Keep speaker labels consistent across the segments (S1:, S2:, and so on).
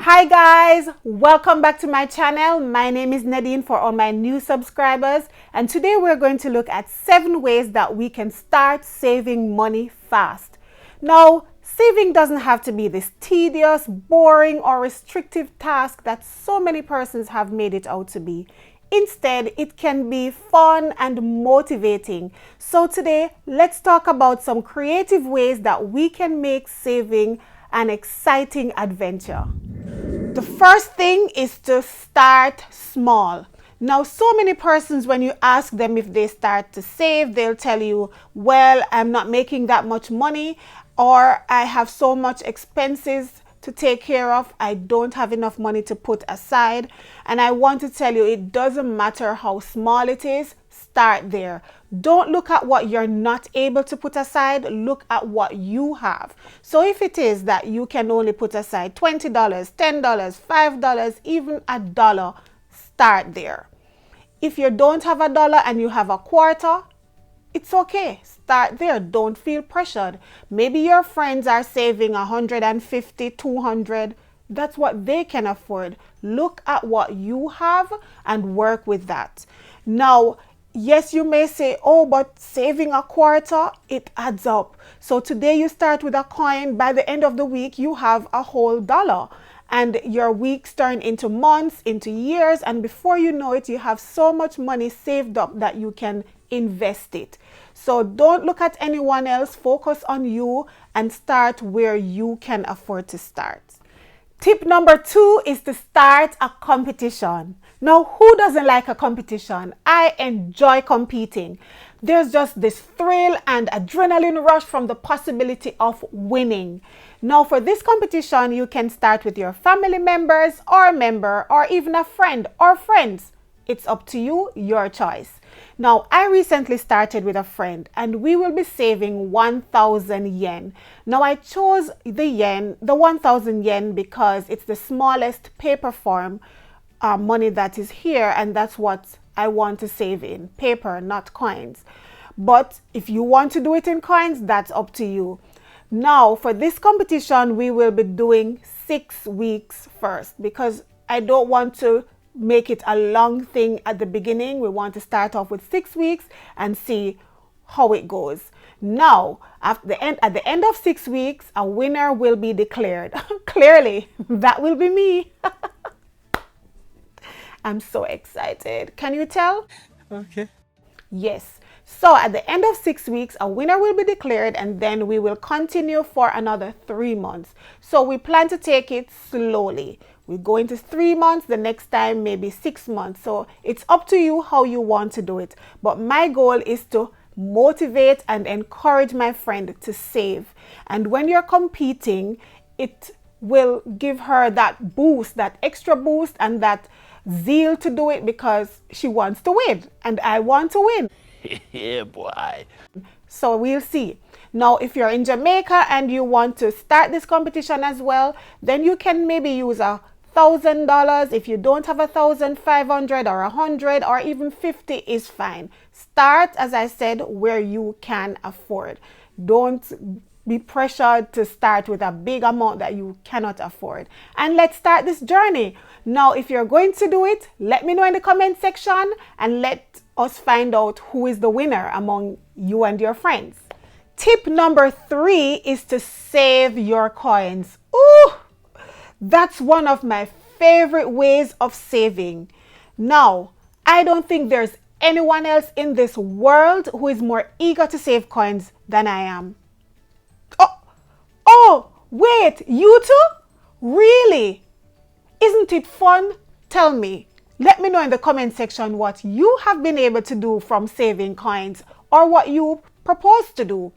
S1: Hi guys, welcome back to my channel. My name is Nadine for all my new subscribers, and today we're going to look at 7 ways that we can start saving money fast. Now, saving doesn't have to be this tedious, boring or restrictive task that so many persons have made it out to be. Instead, it can be fun and motivating. So today, let's talk about some creative ways that we can make saving an exciting adventure. The first thing is to start small. Now, so many persons, when you ask them if they start to save, they'll tell you, well, I'm not making that much money, or I have so much expenses to take care of, I don't have enough money to put aside. And I want to tell you, it doesn't matter how small it is, start there. Don't look at what you're not able to put aside, look at what you have. So if it is that you can only put aside $20, $10, $5, even $1, start there. If you don't have $1 and you have a quarter, it's okay. Start there. Don't feel pressured. Maybe your friends are saving 150, 200. That's what they can afford. Look at what you have and work with that. Now, yes, you may say, oh, but saving a quarter, it adds up. So today you start with a coin. By the end of the week, you have a whole dollar. And your weeks turn into months, into years. And before you know it, you have so much money saved up that you can invest it. So don't look at anyone else. Focus on you and start where you can afford to start. Tip number 2 is to start a competition. Now, who doesn't like a competition? I enjoy competing. There's just this thrill and adrenaline rush from the possibility of winning. Now, for this competition, you can start with your family members or a member or even a friend or friends. It's up to you, your choice. Now, I recently started with a friend and we will be saving 1,000 yen. Now, I chose the 1,000 yen because it's the smallest paper form money that is here, and that's what I want to save in, paper, not coins. But if you want to do it in coins, that's up to you. Now, for this competition, we will be doing 6 weeks first because I don't want to make it a long thing at the beginning. We want to start off with 6 weeks and see how it goes. Now, at the end of 6 weeks, a winner will be declared. Clearly, that will be me. I'm so excited. Can you tell?
S2: Okay.
S1: Yes. So at the end of 6 weeks, a winner will be declared, and then we will continue for another 3 months. So we plan to take it slowly. We go into 3 months, the next time maybe 6 months. So it's up to you how you want to do it. But my goal is to motivate and encourage my friend to save. And when you're competing, it will give her that boost, that extra boost, and that zeal to do it because she wants to win and I want to win.
S2: Yeah, boy.
S1: So we'll see. Now, if you're in Jamaica and you want to start this competition as well, then you can maybe use $1,000. If you don't have 1,500 or 100 or even 50 is fine. Start, as I said, where you can afford. Don't be pressured to start with a big amount that you cannot afford. And let's start this journey. Now, if you're going to do it, let me know in the comment section and let us find out who is the winner among you and your friends. Tip number 3 is to save your coins. Ooh, that's one of my favorite ways of saving. Now, I don't think there's anyone else in this world who is more eager to save coins than I am. Oh, wait, you too? Really? Isn't it fun? Tell me. Let me know in the comment section what you have been able to do from saving coins or what you propose to do.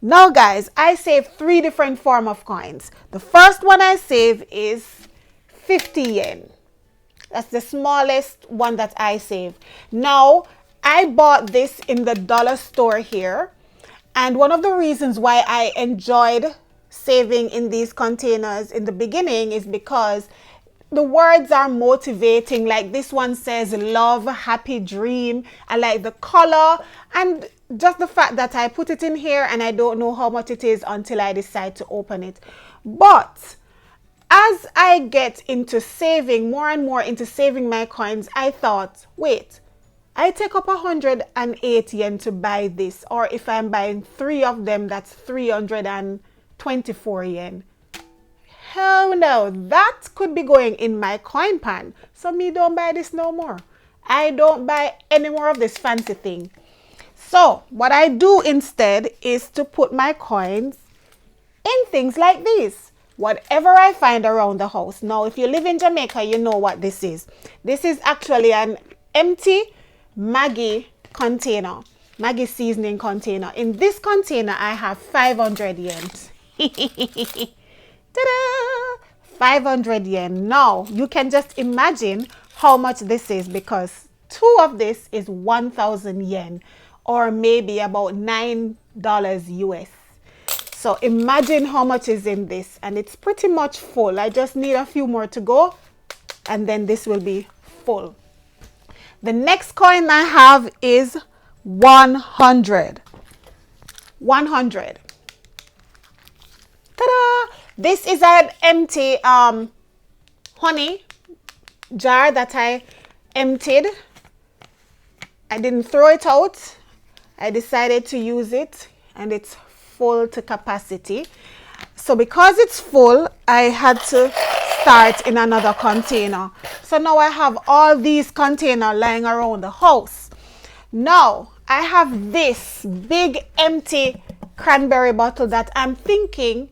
S1: Now, guys, I save 3 different forms of coins. The first one I save is 50 yen. That's the smallest one that I save. Now, I bought this in the dollar store here. And one of the reasons why I enjoyed saving in these containers in the beginning is because the words are motivating. Like this one says love, happy dream. I like the color and just the fact that I put it in here and I don't know how much it is until I decide to open it. But as I get into saving more and more into saving my coins, I thought, wait, I take up 108 yen to buy this, or if I'm buying 3 of them, that's 324 yen. Hell no, that could be going in my coin pan. So me don't buy this no more. I don't buy any more of this fancy thing. So what I do instead is to put my coins in things like these. Whatever I find around the house. Now, if you live in Jamaica, you know what this is. This is actually an empty Maggi container. Maggi seasoning container. In this container, I have 500 yen. Ta-da! 500 yen. Now, you can just imagine how much this is, because 2 of this is 1,000 yen, or maybe about $9 US. So imagine how much is in this, and it's pretty much full. I just need a few more to go, and then this will be full. The next coin I have is 100. 100. Ta-da! This is an empty honey jar that I emptied. I didn't throw it out. I decided to use it, and it's full to capacity. So because it's full, I had to start in another container. So now I have all these containers lying around the house. Now I have this big empty cranberry bottle that I'm thinking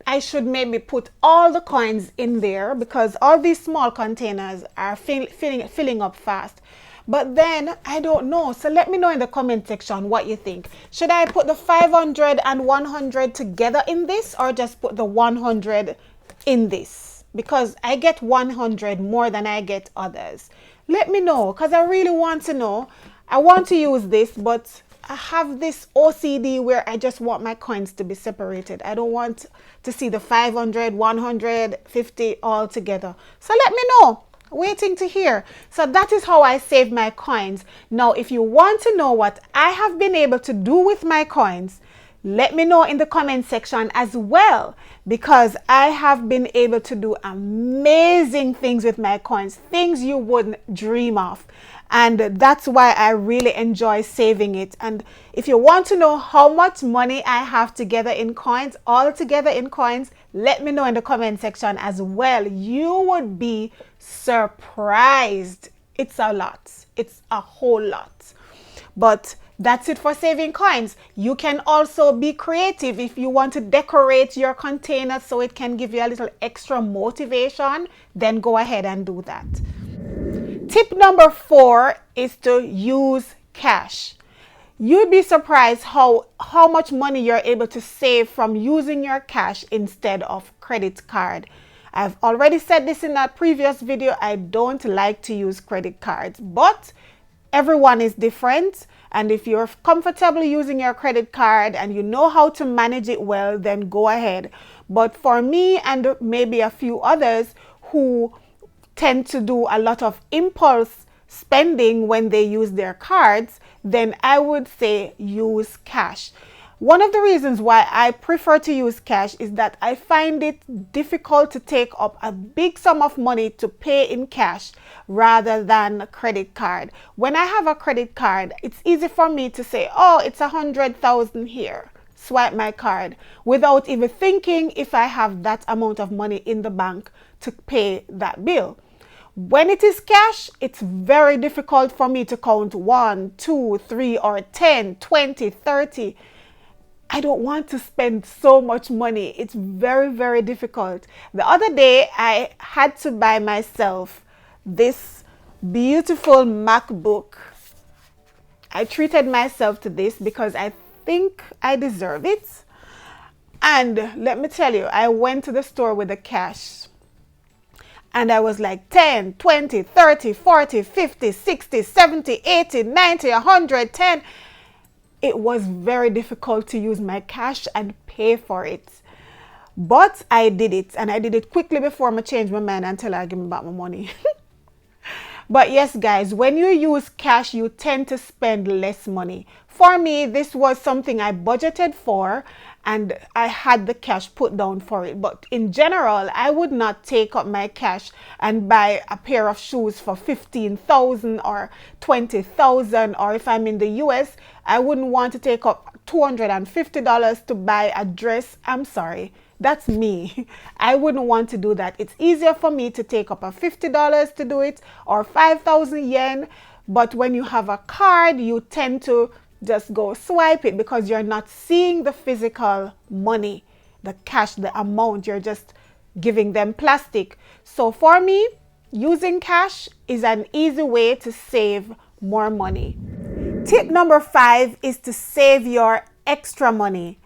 S1: I should maybe put all the coins in there, because all these small containers are filling up fast. But then I don't know. So let me know in the comment section what you think. Should I put the 500 and 100 together in this, or just put the 100 in this? Because I get 100 more than I get others. Let me know, because I really want to know. I want to use this, but I have this OCD where I just want my coins to be separated. I don't want to see the 500, 150 all together. So let me know. Waiting to hear. So that is how I save my coins. Now, if you want to know what I have been able to do with my coins, let me know in the comment section as well, because I have been able to do amazing things with my coins, things you wouldn't dream of. And that's why I really enjoy saving it. And if you want to know how much money I have together in coins, all together in coins, let me know in the comment section as well. You would be surprised. It's a lot. It's a whole lot. But that's it for saving coins. You can also be creative if you want to decorate your container so it can give you a little extra motivation. Then go ahead and do that. Tip number 4 is to use cash. You'd be surprised how much money you're able to save from using your cash instead of credit card. I've already said this in a previous video. I don't like to use credit cards, but everyone is different. And if you're comfortable using your credit card and you know how to manage it well, then go ahead. But for me and maybe a few others who tend to do a lot of impulse spending when they use their cards, then I would say use cash. One of the reasons why I prefer to use cash is that I find it difficult to take up a big sum of money to pay in cash rather than a credit card. When I have a credit card, it's easy for me to say, oh, it's 100,000 here. Swipe my card without even thinking if I have that amount of money in the bank to pay that bill. When it is cash, it's very difficult for me to count 1, 2, 3, or 10, 20, 30. I don't want to spend so much money. It's very, very difficult. The other day, I had to buy myself this beautiful MacBook. I treated myself to this because I think I deserve it. And let me tell you, I went to the store with the cash. And I was like 10, 20, 30, 40, 50, 60, 70, 80, 90, 110. It was very difficult to use my cash and pay for it. But I did it. And I did it quickly before I changed my mind until I give me back my money. But yes, guys, when you use cash, you tend to spend less money. For me, this was something I budgeted for. and I had the cash put down for it. But in general, I would not take up my cash and buy a pair of shoes for 15,000 or 20,000, or if I'm in the US, I wouldn't want to take up $250 to buy a dress. I'm sorry. That's me. I wouldn't want to do that. It's easier for me to take up a $50 to do it, or 5,000 yen. But when you have a card, you tend to just go swipe it because you're not seeing the physical money, the cash, the amount. You're just giving them plastic. So for me, using cash is an easy way to save more money. Tip number 5 is to save your extra money.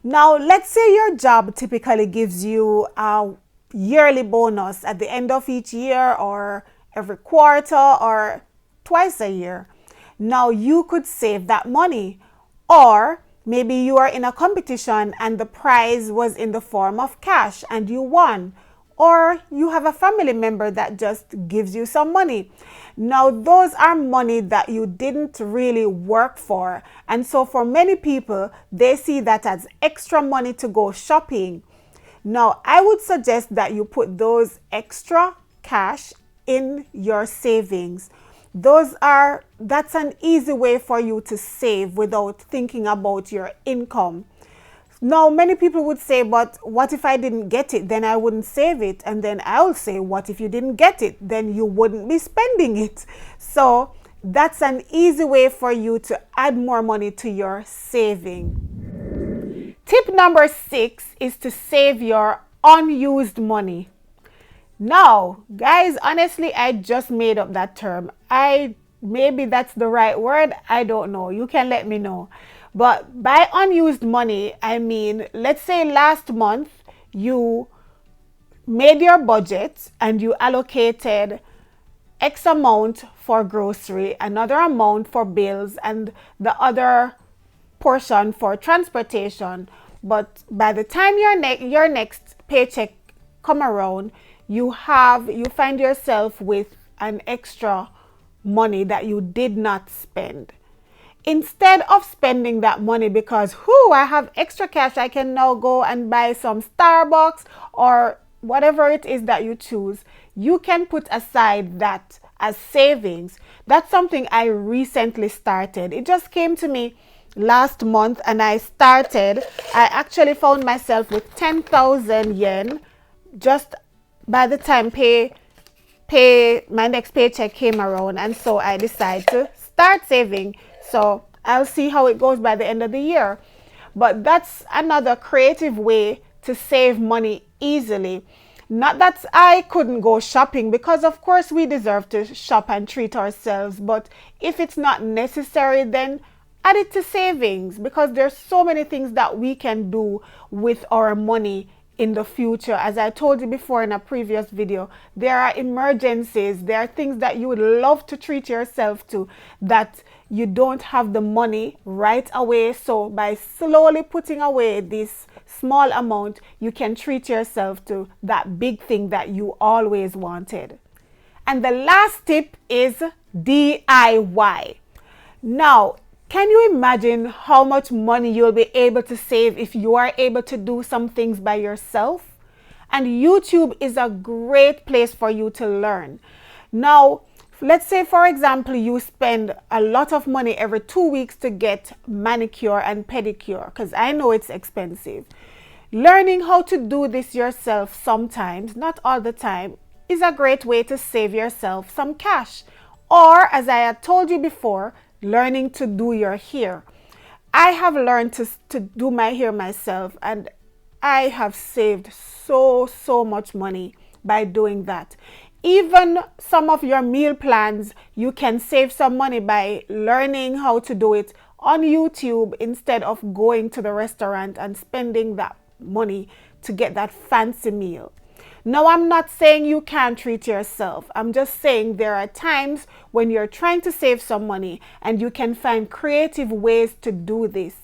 S1: Now, let's say your job typically gives you a yearly bonus at the end of each year, or every quarter, or twice a year. Now, you could save that money. Or maybe you are in a competition and the prize was in the form of cash and you won. Or you have a family member that just gives you some money. Now, those are money that you didn't really work for. And so for many people, they see that as extra money to go shopping. Now, I would suggest that you put those extra cash in your savings. That's an easy way for you to save without thinking about your income. Now, many people would say, but what if I didn't get it? Then I wouldn't save it. And then I'll say, what if you didn't get it? Then you wouldn't be spending it. So that's an easy way for you to add more money to your saving. Tip number 6 is to save your unused money. Now, guys, honestly, I just made up that term. Maybe that's the right word. I don't know. You can let me know. But by unused money, I mean, let's say last month you made your budget and you allocated X amount for grocery, another amount for bills, and the other portion for transportation. But by the time your next paycheck come around, you find yourself with an extra money that you did not spend. Instead of spending that money because, I have extra cash, I can now go and buy some Starbucks or whatever it is that you choose, you can put aside that as savings. That's something I recently started. It just came to me last month and I actually found myself with 10,000 yen just by the time my next paycheck came around, and so I decided to start saving. So I'll see how it goes by the end of the year. But that's another creative way to save money easily. Not that I couldn't go shopping, because of course we deserve to shop and treat ourselves. But if it's not necessary, then add it to savings, because there's so many things that we can do with our money in the future. As I told you before in a previous video, there are emergencies, there are things that you would love to treat yourself to that you don't have the money right away. So by slowly putting away this small amount, you can treat yourself to that big thing that you always wanted. And the last tip is DIY. Now, can you imagine how much money you'll be able to save if you are able to do some things by yourself? And YouTube is a great place for you to learn. Now, let's say, for example, you spend a lot of money every 2 weeks to get manicure and pedicure, because I know it's expensive. Learning how to do this yourself sometimes, not all the time, is a great way to save yourself some cash. Or, as I had told you before, learning to do your hair. I have learned to do my hair myself, and I have saved so much money by doing that. Even some of your meal plans, you can save some money by learning how to do it on YouTube instead of going to the restaurant and spending that money to get that fancy meal. Now, I'm not saying you can't treat yourself. I'm just saying there are times when you're trying to save some money and you can find creative ways to do this.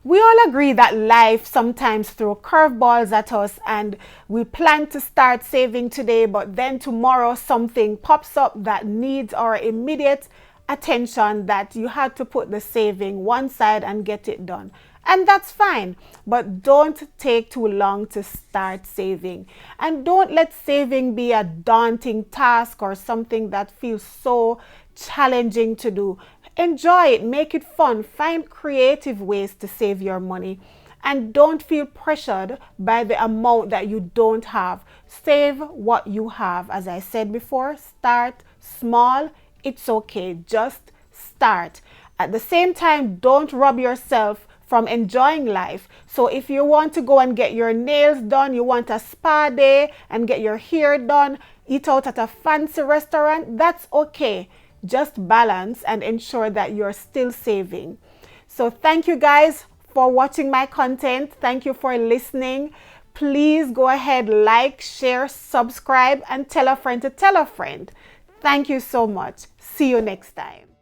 S1: We all agree that life sometimes throws curveballs at us, and we plan to start saving today, but then tomorrow something pops up that needs our immediate attention that you had to put the saving one side and get it done. And that's fine, but don't take too long to start saving. And don't let saving be a daunting task or something that feels so challenging to do. Enjoy it, make it fun, find creative ways to save your money. And don't feel pressured by the amount that you don't have. Save what you have. As I said before, start small. It's okay. Just start. At the same time, don't rob yourself from enjoying life. So if you want to go and get your nails done, you want a spa day and get your hair done, eat out at a fancy restaurant, that's okay. Just balance and ensure that you're still saving. So thank you guys for watching my content. Thank you for listening. Please go ahead, like, share, subscribe, and tell a friend to tell a friend. Thank you so much. See you next time.